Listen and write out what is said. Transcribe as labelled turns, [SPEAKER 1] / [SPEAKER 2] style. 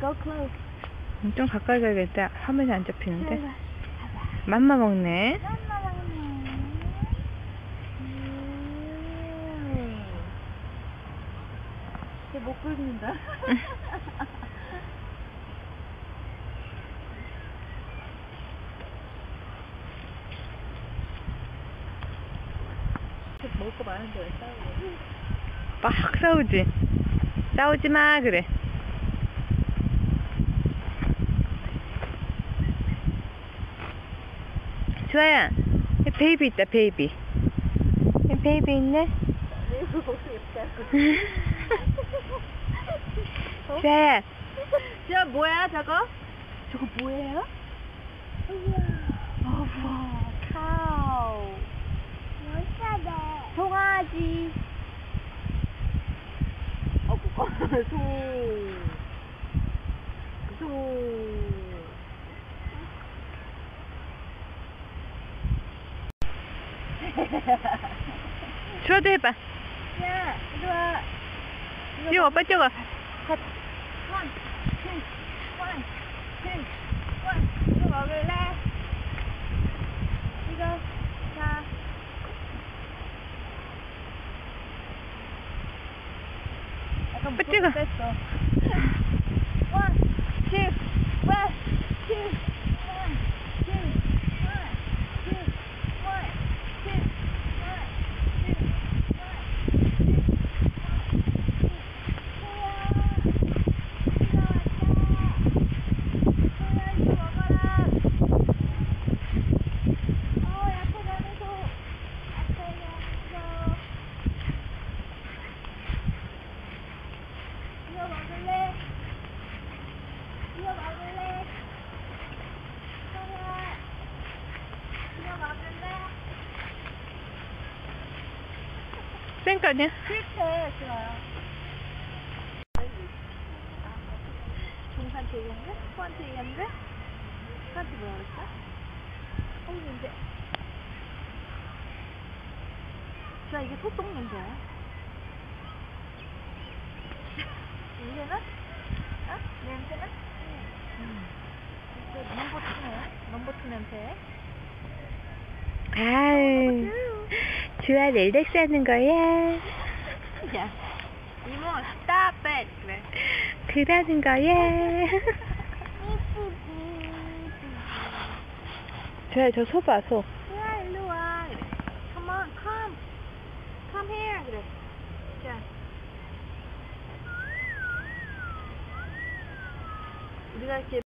[SPEAKER 1] Go close.
[SPEAKER 2] 좀 가까이 가야겠다. 화면이 안 잡히는데.
[SPEAKER 1] 봐봐.
[SPEAKER 2] 맘마 먹네.
[SPEAKER 1] 맘마 먹네. 쟤못 긁는다. 먹을 거 많은데 왜 싸우고?
[SPEAKER 2] 막 싸우지. 싸우지 마 그래. 주아야, 베이비 있다 베이비. 베이비 있네. 주아야.
[SPEAKER 1] 저 뭐야 저거? 저거 뭐예요? 우와, 카우. 송아지. 소.
[SPEAKER 2] 주아도 해봐.
[SPEAKER 1] 야, 이리 와.
[SPEAKER 2] 찍어, 오빠 찍어.
[SPEAKER 1] 컷. 이거 먹을래? 이거, 자. 약간
[SPEAKER 2] 오빠 찍어.
[SPEAKER 1] 뺐어. One, two, one, two, one, two, one, two, one, two, one, two,
[SPEAKER 2] 센 거 아니야?
[SPEAKER 1] 실패 싫어요. 중산 대연대? 후한테 연대? 후한테 뭐라 그랬어? 홍인데. 자, 이게 소똥 냄새야. 냄새나? 어? 냄새나? 이거 넘버투 냄새.
[SPEAKER 2] 아유, 주아 릴렉스 하는 거야.
[SPEAKER 1] 야, 이모, stop it. 그래.
[SPEAKER 2] 그러는 거야. 주아 저 소 봐, 소.
[SPEAKER 1] 야, 일로 와. 그래. Come on, come here. 그래. 자. 우리가 이렇게